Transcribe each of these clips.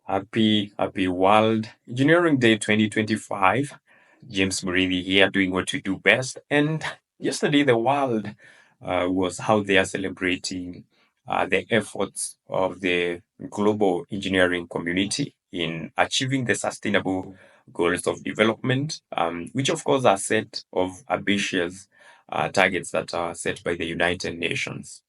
Happy World Engineering Day 2025. James Muridi here doing what we do best. And yesterday, the world was how they are celebrating the efforts of the global engineering community in achieving the sustainable goals of development, which, of course, are set of ambitious targets that are set by the United Nations.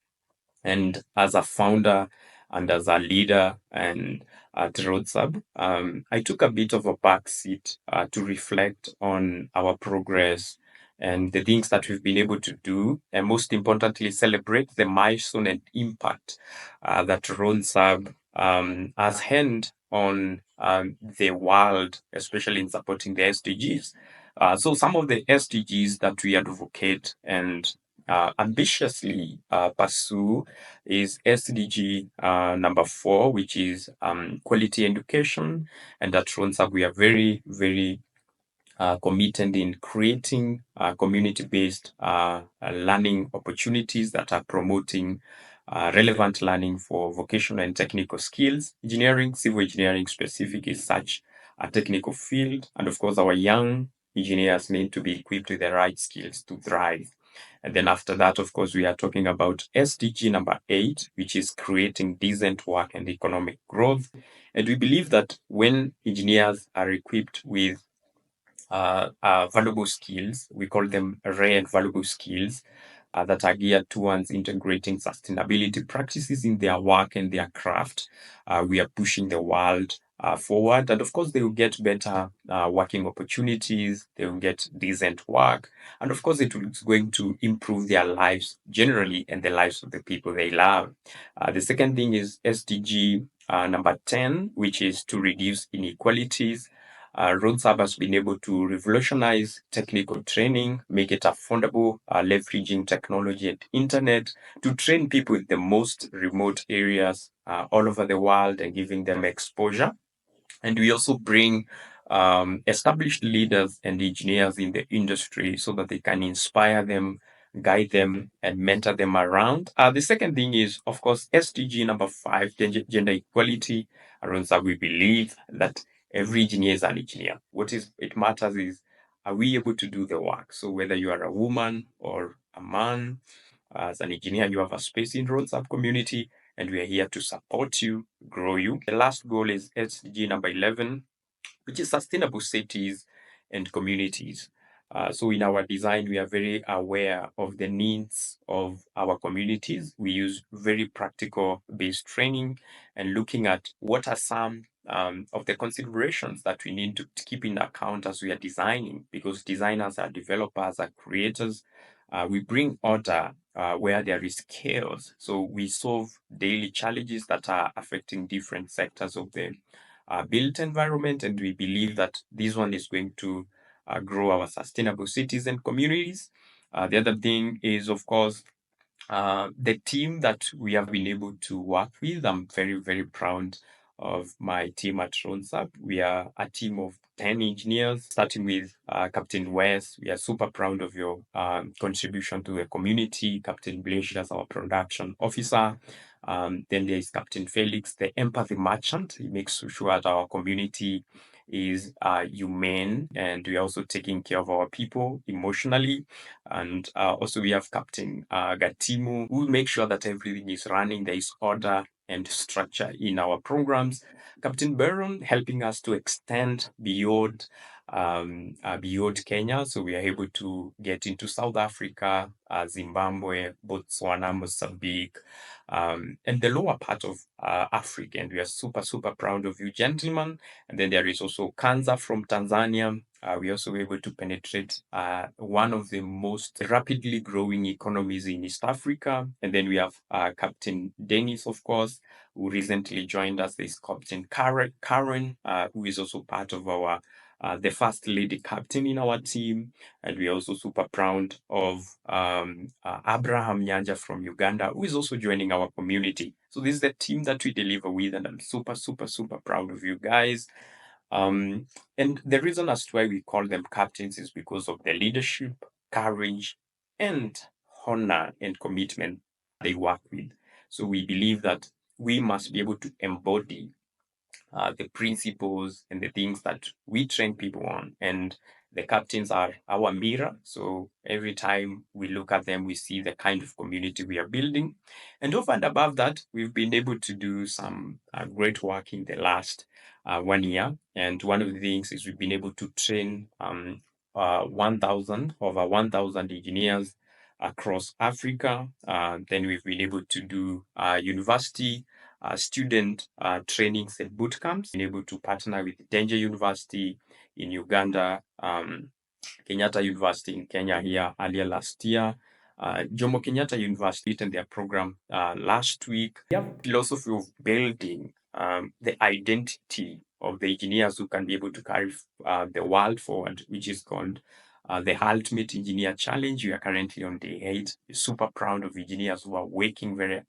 And as a founder and as a leader and at Roadsub, I took a bit of a back seat to reflect on our progress and the things that we've been able to do, and most importantly, celebrate the milestone and impact that Roadsub has had on the world, especially in supporting the SDGs. So some of the SDGs that we advocate and ambitiously pursue is SDG number 4, which is quality education. And at Ronsab, we are very committed in creating community-based learning opportunities that are promoting relevant learning for vocational and technical skills. Engineering, civil engineering specific is such a technical field. And of course, our young engineers need to be equipped with the right skills to thrive. And then after that, of course, we are talking about SDG number 8, which is creating decent work and economic growth. And we believe that when engineers are equipped with valuable skills, we call them rare and valuable skills, that are geared towards integrating sustainability practices in their work and their craft. We are pushing the world forward. And of course, they will get better working opportunities, they will get decent work. And of course, it's going to improve their lives generally and the lives of the people they love. The second thing is SDG number 10, which is to reduce inequalities. Roadsub has been able to revolutionize technical training, make it affordable, leveraging technology and internet to train people in the most remote areas all over the world and giving them exposure. And we also bring established leaders and engineers in the industry so that they can inspire them, guide them, and mentor them around. The second thing is, of course, SDG number 5, gender equality. Around that, we believe that every engineer is an engineer. What is it matters is, are we able to do the work? So whether you are a woman or a man, as an engineer, you have a space in Roadsub community, and we are here to support you, grow you. The last goal is SDG number 11, which is sustainable cities and communities. So in our design, we are very aware of the needs of our communities. We use very practical based training and looking at what are some of the considerations that we need to keep in account as we are designing, because designers are developers, are creators. We bring order where there is chaos. So we solve daily challenges that are affecting different sectors of the built environment, and we believe that this one is going to grow our sustainable cities and communities. The other thing is, of course, the team that we have been able to work with. I'm very proud of my team at Ronsab. We are a team of 10 engineers, starting with Captain West. We are super proud of your contribution to the community. Captain Blaze as our production officer. Then there is Captain Felix, the empathy merchant. He makes sure that our community is humane, and we are also taking care of our people emotionally. And also we have Captain Gatimu, who will make sure that everything is running, there is order and structure in our programs. Captain Baron helping us to extend beyond Kenya. So we are able to get into South Africa, Zimbabwe, Botswana, Mozambique, and the lower part of Africa. And we are super proud of you, gentlemen. And then there is also Kanza from Tanzania. We also were able to penetrate one of the most rapidly growing economies in East Africa. And then we have Captain Dennis, of course, who recently joined us. There's Captain Karen, who is also part of our the first lady captain in our team. And we're also super proud of Abraham Nyanja from Uganda, who is also joining our community. So this is the team that we deliver with, and I'm super proud of you guys. And the reason as to why we call them captains is because of the leadership, courage, and honor and commitment they work with. So we believe that we must be able to embody the principles and the things that we train people on. And the captains are our mirror. So every time we look at them, we see the kind of community we are building. And over and above that, we've been able to do some great work in the last 1 year. And one of the things is we've been able to train 1,000 engineers across Africa. Then we've been able to do university student trainings and boot camps. Been able to partner with Danger University in Uganda, Kenyatta University in Kenya here earlier last year. Jomo Kenyatta University and their program last week. We have philosophy of building the identity of the engineers who can be able to carry the world forward, which is called the Ultimate Engineer Challenge. We are currently on day 8. We're super proud of engineers who are waking very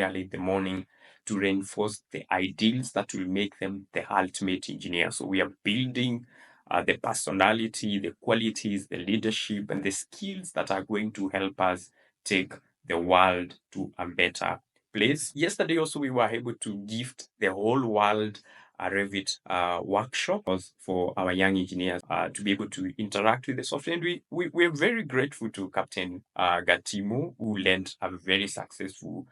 early in the morning to reinforce the ideals that will make them the ultimate engineer. So we are building the personality, the qualities, the leadership, and the skills that are going to help us take the world to a better place. Yesterday also we were able to gift the whole world a Revit workshop for our young engineers to be able to interact with the software. And we're very grateful to Captain Gatimo, who led a very successful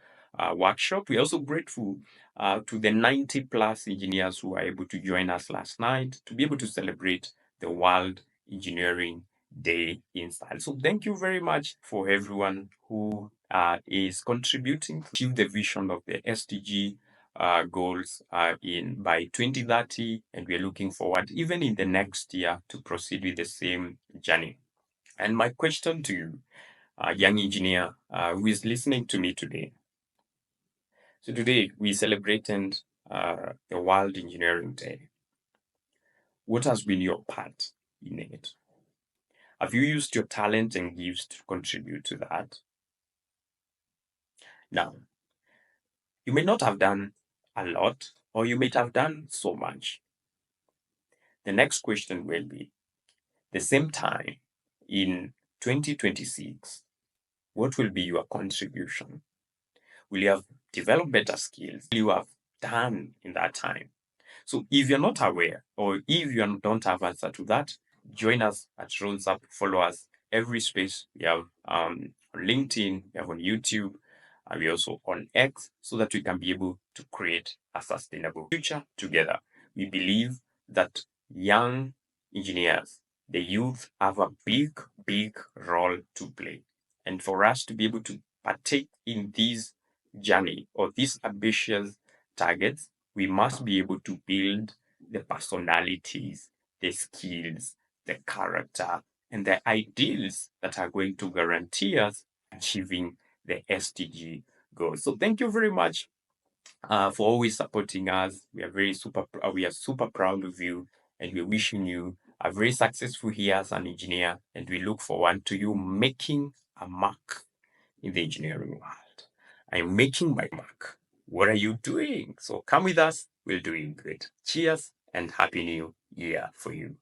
workshop. We're also grateful to the 90 plus engineers who were able to join us last night to be able to celebrate the World Engineering Day in style. So thank you very much for everyone who is contributing to achieve the vision of the SDG goals in by 2030, and we're looking forward even in the next year to proceed with the same journey. And my question to you, young engineer who is listening to me today. So today we celebrated the World Engineering Day. What has been your part in it? Have you used your talent and gifts to contribute to that? Now, you may not have done a lot, or you may have done so much. The next question will be the same time in 2026, what will be your contribution? Will you have developed better skills? Will you have done in that time? So if you're not aware, or if you don't have answer to that, join us at Rolls Up, follow us every space. We have on LinkedIn, we have on YouTube, and we also on X, so that we can be able to create a sustainable future together. We believe that young engineers, the youth, have a big role to play. And for us to be able to partake in this journey or these ambitious targets, we must be able to build the personalities, the skills, the character, and the ideals that are going to guarantee us achieving the SDG goals. So thank you very much for always supporting us. We are super proud of you, and we're wishing you a very successful year as an engineer. And we look forward to you making a mark in the engineering world. I'm making my mark. What are you doing? So come with us. We're doing great. Cheers and Happy New Year for you.